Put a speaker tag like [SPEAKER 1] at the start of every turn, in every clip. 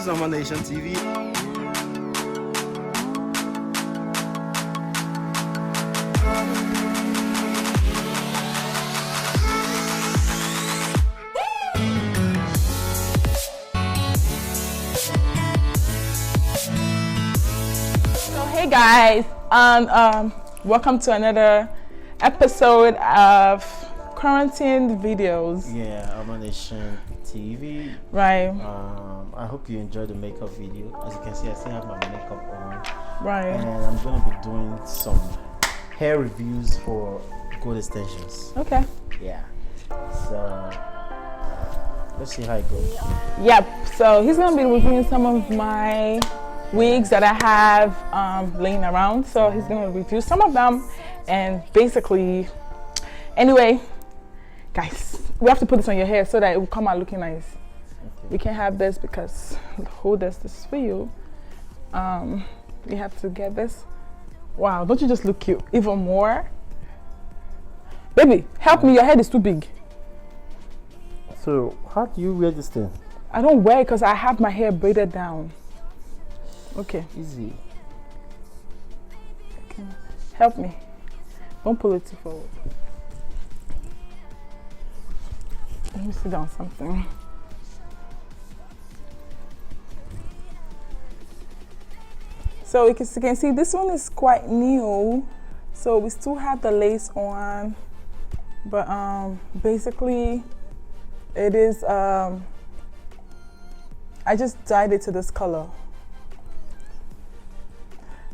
[SPEAKER 1] is Omanationtv.
[SPEAKER 2] Hey guys, and welcome to another episode of quarantine videos.
[SPEAKER 1] Yeah, Omanationtv.
[SPEAKER 2] Right.
[SPEAKER 1] I hope you enjoyed the makeup video. As you can see, I still have my makeup on.
[SPEAKER 2] Right.
[SPEAKER 1] And I'm going to be doing some hair reviews for gold extensions.
[SPEAKER 2] Okay.
[SPEAKER 1] Yeah. So let's see how it goes.
[SPEAKER 2] Yep. So he's gonna be reviewing some of my wigs that I have laying around. So he's gonna review some of them, and basically, anyway, guys, we have to put this on your hair so that it will come out looking nice. Okay. We can't have this because who does this for you? You have to get this. Wow, don't you just look cute even more? Baby, help me, your head is too big.
[SPEAKER 1] So how do you wear this thing?
[SPEAKER 2] I don't wear it because I have my hair braided down. Okay.
[SPEAKER 1] Easy.
[SPEAKER 2] Okay. Help me. Don't pull it too forward. Let me sit down something. So you can see this one is quite new. So we still have the lace on, but basically it is I just dyed it to this color.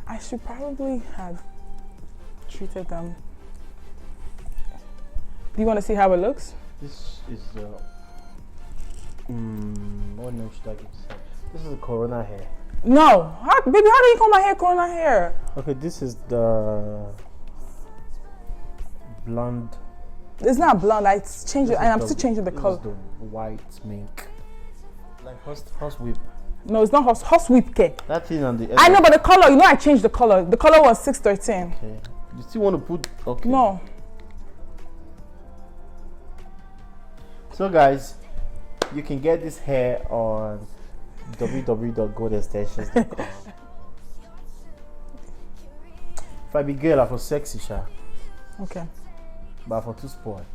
[SPEAKER 2] I should probably have treated them. Do you want to see how it looks?
[SPEAKER 1] This is what name should I give this? This is a Corona hair.
[SPEAKER 2] No, baby, how do you call my hair Corona hair?
[SPEAKER 1] Okay, this is the blonde.
[SPEAKER 2] It's not blonde. I changed it, and I'm still changing the color.
[SPEAKER 1] This is the white mink, like horse whip.
[SPEAKER 2] No, it's not horse whip cake.
[SPEAKER 1] That thing on the.
[SPEAKER 2] I know, but the color. You know, I changed the color. The color was 613.
[SPEAKER 1] Okay. You still want to put? Okay.
[SPEAKER 2] No.
[SPEAKER 1] So guys, you can get this hair on www.goldextensions.com. If I be girl, I for sexy, sha.
[SPEAKER 2] Okay.
[SPEAKER 1] But for too spoiled.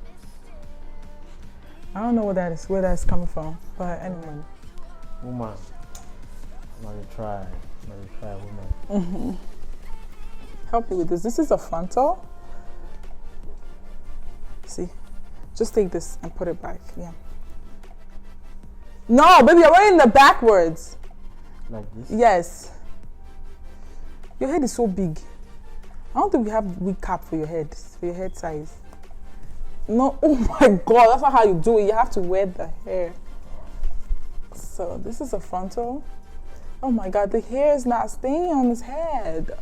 [SPEAKER 2] I don't know where that's coming from, but anyway.
[SPEAKER 1] Woman, I'm try woman.
[SPEAKER 2] Help me with this. This is a frontal. See, just take this and put it back. Yeah. No, baby, you're wearing the backwards.
[SPEAKER 1] Like this?
[SPEAKER 2] Yes. Your head is so big. I don't think we have wig cap for your head size. No, oh my God, that's not how you do it. You have to wear the hair. So this is a frontal. Oh my God, the hair is not staying on his head.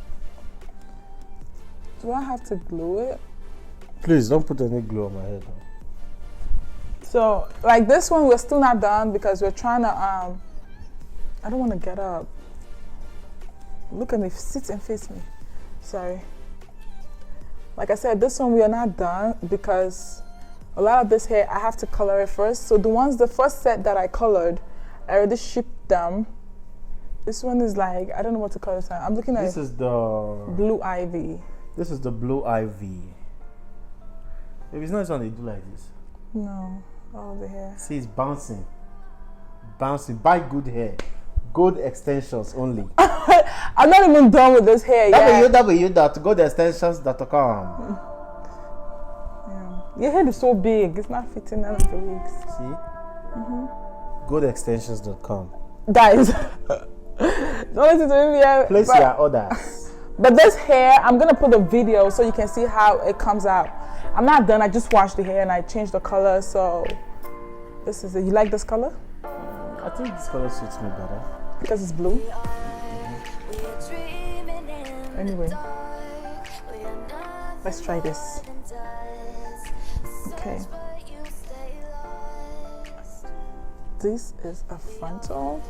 [SPEAKER 2] Do I have to glue it?
[SPEAKER 1] Please don't put any glue on my head.
[SPEAKER 2] So like this one, we're still not done because we're trying to, I don't want to get up. Look at me, sit and face me. Sorry. Like I said, this one we are not done because a lot of this hair, I have to color it first. So the first set that I colored, I already shipped them. This one is like, I don't know what to call it. I'm looking at
[SPEAKER 1] this is the
[SPEAKER 2] Blue Ivy.
[SPEAKER 1] This is the Blue Ivy. If it's not this one, they do like this.
[SPEAKER 2] No, all the hair.
[SPEAKER 1] See, it's bouncing. Bouncing. Buy good hair. Gold extensions only.
[SPEAKER 2] I'm not even done with this hair yet.
[SPEAKER 1] www.goldextensions.com.
[SPEAKER 2] Yeah. Your head is so big, it's not fitting none of the wigs.
[SPEAKER 1] See? Goldextensions.com.
[SPEAKER 2] Guys, don't listen to me yet.
[SPEAKER 1] Place your orders.
[SPEAKER 2] But this hair, I'm gonna put a video so you can see how it comes out. I'm not done. I just washed the hair and I changed the color. So this is it. You like this color?
[SPEAKER 1] I think this color suits me better
[SPEAKER 2] because it's blue. Anyway, let's try this. Okay. This is a frontal.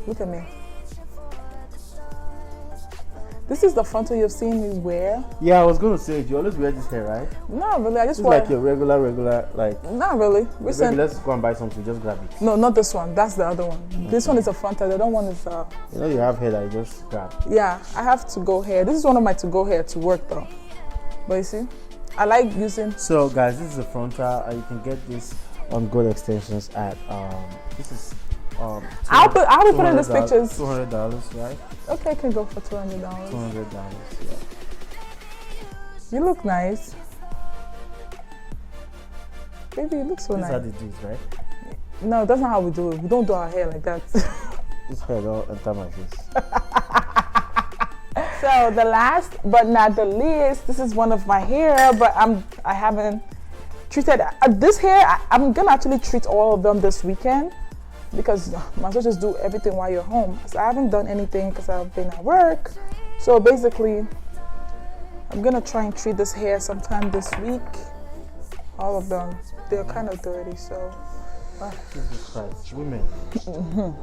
[SPEAKER 2] Look at me. This is the frontal you've seen me wear.
[SPEAKER 1] Yeah, I was going to say, you always wear this hair, right?
[SPEAKER 2] Not really. I just
[SPEAKER 1] It's
[SPEAKER 2] wear.
[SPEAKER 1] like your regular, like.
[SPEAKER 2] Not really.
[SPEAKER 1] Maybe let's go and buy something. Just grab it.
[SPEAKER 2] No, not this one. That's the other one. Okay. This one is a frontal. The other one is
[SPEAKER 1] You know, you have hair that you just grab.
[SPEAKER 2] Yeah, I have to-go hair. This is one of my to-go hair to work though. But you see, I like using.
[SPEAKER 1] So guys, this is the frontal. You can get this on Gold Extensions at this is
[SPEAKER 2] I'll be putting these pictures.
[SPEAKER 1] $200, right?
[SPEAKER 2] Okay, I can go for $200.
[SPEAKER 1] $200, yeah.
[SPEAKER 2] You look nice. Baby, you look so nice.
[SPEAKER 1] This is how they do it, right?
[SPEAKER 2] No, that's not how we do it. We don't do our hair like that.
[SPEAKER 1] This hair don't enter my face.
[SPEAKER 2] So the last but not the least, this is one of my hair, but I haven't treated this hair. I'm gonna actually treat all of them this weekend because might as well just do everything while you're home. So I haven't done anything because I've been at work. So basically, I'm gonna try and treat this hair sometime this week. All of them, they're kind of dirty, so.
[SPEAKER 1] Jesus Christ, women.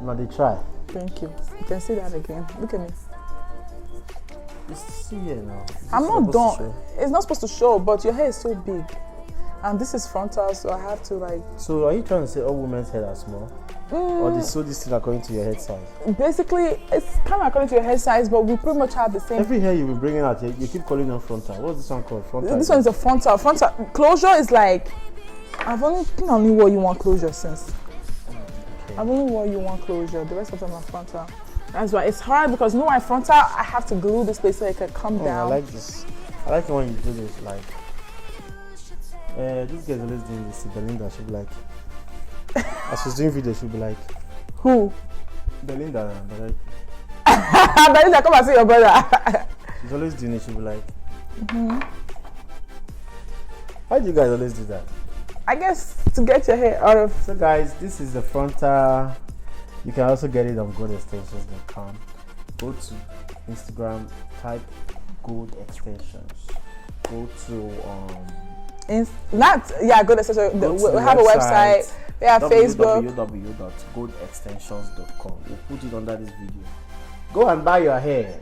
[SPEAKER 1] Now they try.
[SPEAKER 2] Thank you. You can see that again. Look at me.
[SPEAKER 1] See here now.
[SPEAKER 2] I'm not done. It's not supposed to show, but your hair is so big. And this is frontal, so I have to like.
[SPEAKER 1] So are you trying to say all women's hair are small? Or they sew this thing according to your head size?
[SPEAKER 2] Basically, it's kind of according to your head size, but we pretty much have the same.
[SPEAKER 1] Every hair you've been bringing out, you keep calling them frontal. What's this one called? Frontal?
[SPEAKER 2] This one is a frontal. Frontal closure is like, I've only wore you one closure since. Okay. I've only wore you one closure. The rest of them are frontal. That's why it's hard because no, my frontal, I have to glue this place so it can come down.
[SPEAKER 1] I like this. I like it when you do this. Like, this girl's always doing this. Belinda, she'll be like, as she's doing videos, she'll be like,
[SPEAKER 2] who?
[SPEAKER 1] Belinda.
[SPEAKER 2] Belinda, come and see your brother.
[SPEAKER 1] She's always doing it. She'll be like, Why do you guys always do that?
[SPEAKER 2] I guess to get your hair out of.
[SPEAKER 1] So guys, this is the frontal. You can also get it on goldextensions.com. Go to Instagram, type Gold Extensions. Go to
[SPEAKER 2] Gold Extensions. We have a website. We have Facebook.
[SPEAKER 1] www.goldextensions.com. We'll put it under this video. Go and buy your hair.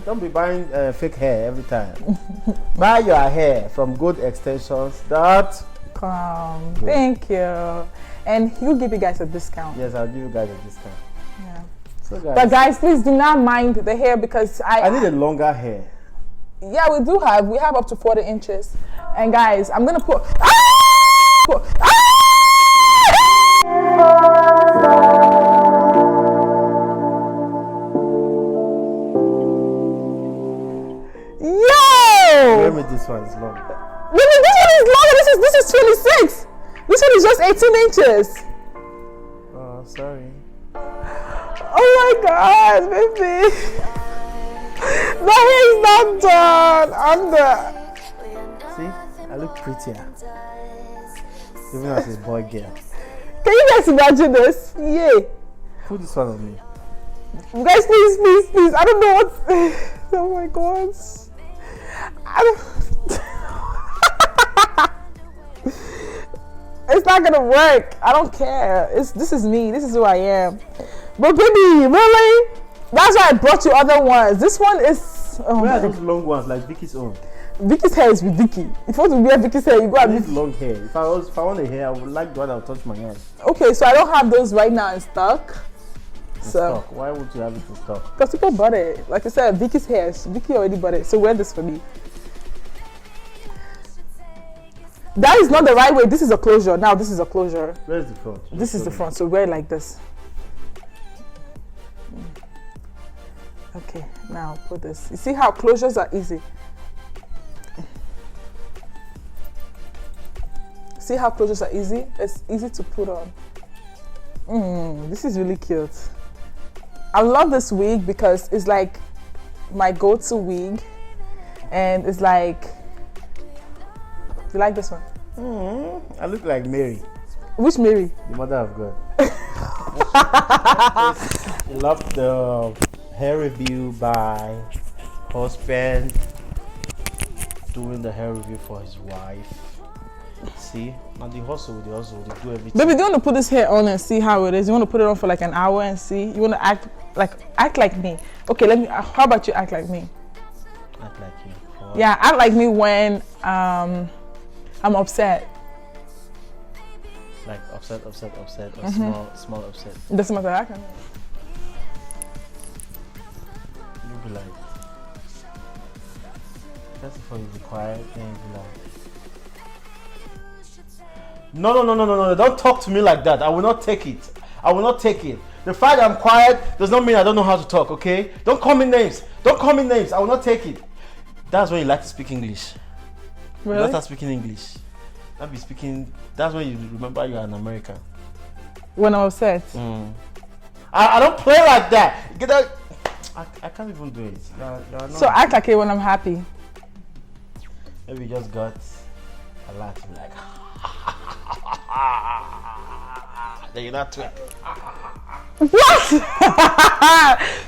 [SPEAKER 1] Don't be buying fake hair every time. Buy your hair from goldextensions.com.
[SPEAKER 2] Thank you. And he'll give you guys a discount.
[SPEAKER 1] Yes, I'll give you guys a discount.
[SPEAKER 2] Yeah.
[SPEAKER 1] So guys,
[SPEAKER 2] but guys, please do not mind the hair because I
[SPEAKER 1] need a longer hair.
[SPEAKER 2] Yeah, we do have. We have up to 40 inches. And guys, I'm gonna put. Yo!
[SPEAKER 1] Remember this one is long.
[SPEAKER 2] This one is longer. This is 26. This one is just 18 inches.
[SPEAKER 1] Oh, sorry.
[SPEAKER 2] Oh my God, baby. The hair is not done.
[SPEAKER 1] See, I look prettier. Even as a boy girl.
[SPEAKER 2] Can you guys imagine this? Yay.
[SPEAKER 1] Put this one on me.
[SPEAKER 2] Guys, please. I don't know what. Oh my God. It's not gonna work. I don't care. This is me. This is who I am. But baby, really? That's why I brought you other ones. This one is.
[SPEAKER 1] Where are those long ones like Vicky's own?
[SPEAKER 2] Vicky's hair is with Vicky. If you want to wear Vicky's hair, you go and
[SPEAKER 1] Vicky. Long hair. If I want a hair, I would like the one that will touch my hand.
[SPEAKER 2] Okay, so I don't have those right now in stock.
[SPEAKER 1] Stock. Why would you have it in stock?
[SPEAKER 2] Because people bought it. Like I said, Vicky's hair. Vicky already bought it. So wear this for me. That is not the right way. This is a closure. Now this is a closure.
[SPEAKER 1] Where's the front?
[SPEAKER 2] This is the front. So wear it like this. Okay, now put this. You see how closures are easy? See how closures are easy? It's easy to put on. This is really cute. I love this wig because it's like my go-to wig. And it's like, you like this one?
[SPEAKER 1] I look like Mary.
[SPEAKER 2] Which Mary?
[SPEAKER 1] The mother of God. I love the hair review by husband doing the hair review for his wife. See, now the hustle, they do everything.
[SPEAKER 2] Baby, do you want to put this hair on and see how it is? You want to put it on for like an hour and see? You want to act like me? Okay, how about you act like me?
[SPEAKER 1] Act like you. For
[SPEAKER 2] Yeah, act like me when I'm upset.
[SPEAKER 1] like upset, or small upset.
[SPEAKER 2] Doesn't matter. I can.
[SPEAKER 1] You'll be like, first of all, you'll be quiet, then you'll be like, no, don't talk to me like that. I will not take it. I will not take it. The fact that I'm quiet does not mean I don't know how to talk, okay? Don't call me names. Don't call me names. I will not take it. That's when you like to speak English.
[SPEAKER 2] Really?
[SPEAKER 1] You start speaking English. I'll be speaking. That's when you remember you are in America.
[SPEAKER 2] When I'm upset.
[SPEAKER 1] I don't play like that. Get out. I can't even do it. You're
[SPEAKER 2] So act like it when I'm happy.
[SPEAKER 1] Maybe you just got a lot to be like. Then you're not twerk.
[SPEAKER 2] What?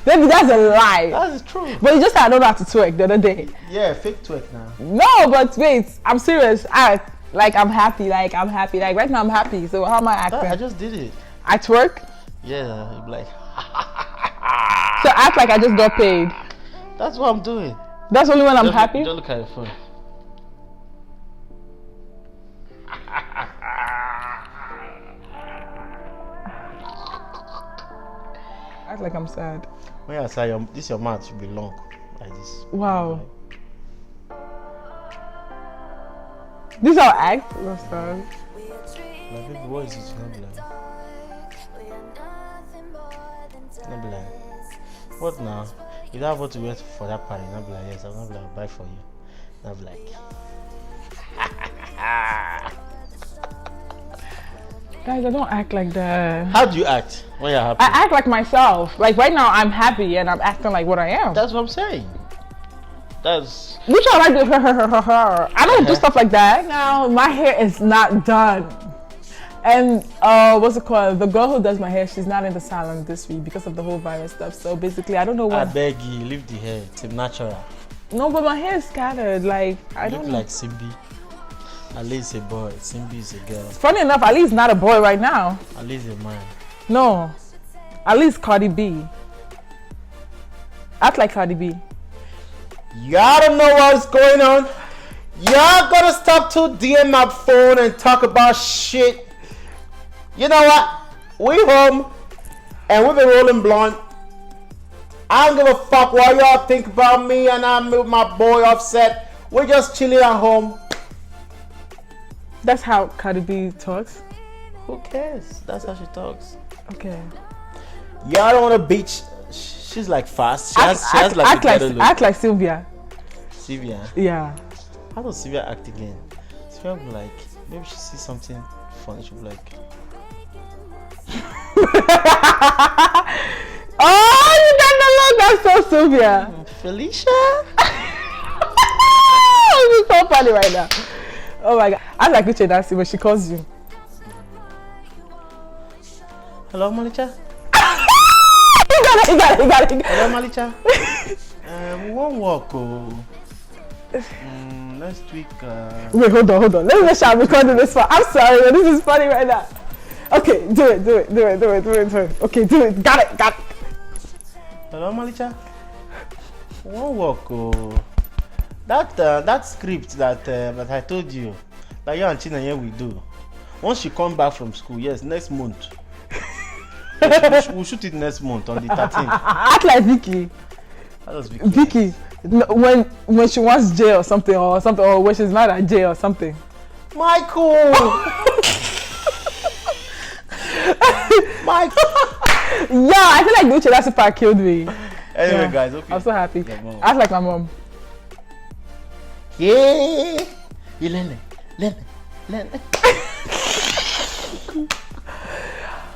[SPEAKER 2] Maybe that's a lie.
[SPEAKER 1] That is true.
[SPEAKER 2] But you just said I don't know how to twerk the other day.
[SPEAKER 1] Yeah, fake twerk now.
[SPEAKER 2] No, but wait, I'm serious. Act like I'm happy. Like right now I'm happy. So how am I acting?
[SPEAKER 1] I just did it.
[SPEAKER 2] I twerk.
[SPEAKER 1] Yeah, you'd be like.
[SPEAKER 2] So act like I just got paid.
[SPEAKER 1] That's what I'm doing.
[SPEAKER 2] That's only when I'm happy.
[SPEAKER 1] Don't look at your phone.
[SPEAKER 2] Act like I'm sad.
[SPEAKER 1] When I say your mouth should be long, like this.
[SPEAKER 2] Wow. This is how I act. That's sad.
[SPEAKER 1] Like, baby, what is it? Not be like, what now? You don't have what to wait for that party. Not be like, yes, I'm not be like, I'll buy for you. Not be like.
[SPEAKER 2] Guys, I don't act like that.
[SPEAKER 1] How do you act when you're happy?
[SPEAKER 2] I act like myself. Like right now, I'm happy and I'm acting like what I am.
[SPEAKER 1] That's what I'm saying. That's.
[SPEAKER 2] Which I like to I don't do stuff like that. Now my hair is not done. And what's it called? The girl who does my hair, she's not in the salon this week because of the whole virus stuff. So basically, I don't know what.
[SPEAKER 1] I beg you, leave the hair. It's natural.
[SPEAKER 2] No, but my hair is scattered. Like I don't
[SPEAKER 1] look
[SPEAKER 2] know.
[SPEAKER 1] like Simbi. Ali is a boy. Simbi is a girl.
[SPEAKER 2] Funny enough, Ali is not a boy right now.
[SPEAKER 1] Ali is a man.
[SPEAKER 2] No, Ali is Cardi B. Act like Cardi B.
[SPEAKER 1] Y'all don't know what's going on. Y'all gotta stop to DM my phone and talk about shit. You know what? We home and we've been rolling blunt. I don't give a fuck what y'all think about me and I'm with my boy Offset. We're just chilling at home.
[SPEAKER 2] That's how Cardi B talks.
[SPEAKER 1] Who cares? That's how she talks.
[SPEAKER 2] Okay.
[SPEAKER 1] Y'all don't wanna beach. She's like fast. She has like
[SPEAKER 2] act like Sylvia.
[SPEAKER 1] Sylvia.
[SPEAKER 2] Yeah.
[SPEAKER 1] How does Sylvia act again? Sylvia will be like, maybe she sees something funny. She'll be like.
[SPEAKER 2] Oh, you got the look. That's so Sylvia.
[SPEAKER 1] Felicia.
[SPEAKER 2] This is so funny right now. Oh my god. I like Uche Nancy when she calls you.
[SPEAKER 1] Hello, Malicha.
[SPEAKER 2] You got it.
[SPEAKER 1] Hello, Malicha. We won't walk. Next week.
[SPEAKER 2] Wait, hold on. Let me make sure I'm recording this one. I'm sorry, but this is funny right now. Okay, do it. Okay, do it. Got it.
[SPEAKER 1] Hello, Malicha. We won't walk. That script that I told you, that you and China here we do. Once she come back from school, yes, next month. We'll shoot it next month on the 13th.
[SPEAKER 2] Act like Vicky.
[SPEAKER 1] How does Vicky?
[SPEAKER 2] Vicky, when she wants J or something, or when she's mad at J or something.
[SPEAKER 1] Michael. Michael.
[SPEAKER 2] Yeah, I feel like Uche that's part killed me.
[SPEAKER 1] Anyway, guys, okay.
[SPEAKER 2] I'm so happy. Act like my mom.
[SPEAKER 1] Yeah. You learn.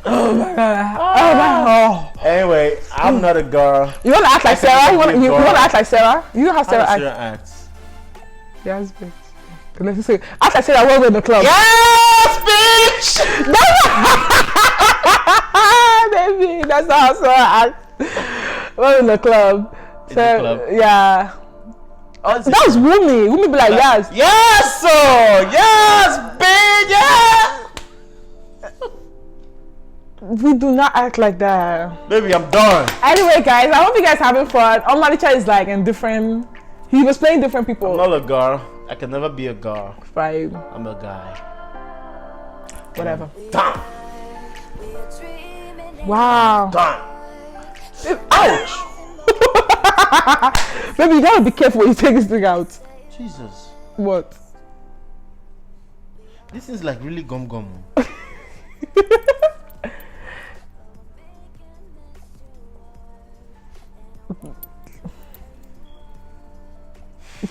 [SPEAKER 2] Oh my god. Oh my god.
[SPEAKER 1] Anyway, I'm not a girl.
[SPEAKER 2] You wanna act like Sarah? You wanna act like Sarah? You know how Sarah
[SPEAKER 1] acts?
[SPEAKER 2] Yes, bitch. Let's see. Act like Sarah when we're in the club.
[SPEAKER 1] Yes, bitch!
[SPEAKER 2] Baby, that's how Sarah acts. We're in the club. Yeah.
[SPEAKER 1] Oh,
[SPEAKER 2] that was Wumi. Wumi be like, yes.
[SPEAKER 1] Yes, sir. Yes, bitch. Yeah.
[SPEAKER 2] We do not act like that.
[SPEAKER 1] Baby, I'm done.
[SPEAKER 2] Anyway, guys, I hope you guys having fun. Omanationtv is like in different He was playing different people.
[SPEAKER 1] I'm not a girl. I can never be a girl.
[SPEAKER 2] Fine.
[SPEAKER 1] I'm a guy.
[SPEAKER 2] Whatever.
[SPEAKER 1] Damn.
[SPEAKER 2] Wow.
[SPEAKER 1] Damn.
[SPEAKER 2] Ouch. Baby, you gotta be careful when you take this thing out.
[SPEAKER 1] Jesus.
[SPEAKER 2] What?
[SPEAKER 1] This is like really gum gum.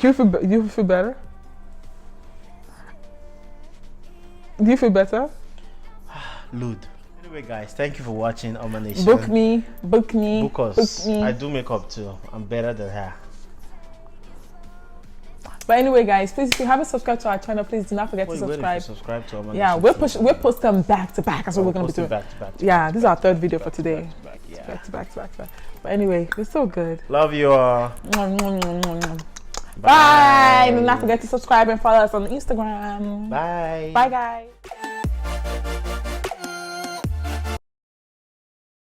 [SPEAKER 2] Do you feel better? Do you feel better?
[SPEAKER 1] Lud. Anyway, guys, thank you for watching Omanation.
[SPEAKER 2] Book me.
[SPEAKER 1] Book us.
[SPEAKER 2] Book me.
[SPEAKER 1] I do makeup too. I'm better than her.
[SPEAKER 2] But anyway, guys, please, if you haven't subscribed to our channel, please do not forget to subscribe.
[SPEAKER 1] Subscribe to Omanationtv.
[SPEAKER 2] Yeah, we're posting them back to back. That's what we're gonna be doing.
[SPEAKER 1] Back to back.
[SPEAKER 2] Yeah, this is our third video for today.
[SPEAKER 1] Yeah.
[SPEAKER 2] Back to back. But anyway, it's so good.
[SPEAKER 1] Love you all.
[SPEAKER 2] Bye. Do not forget to subscribe and follow us on Instagram.
[SPEAKER 1] Bye.
[SPEAKER 2] Bye, guys.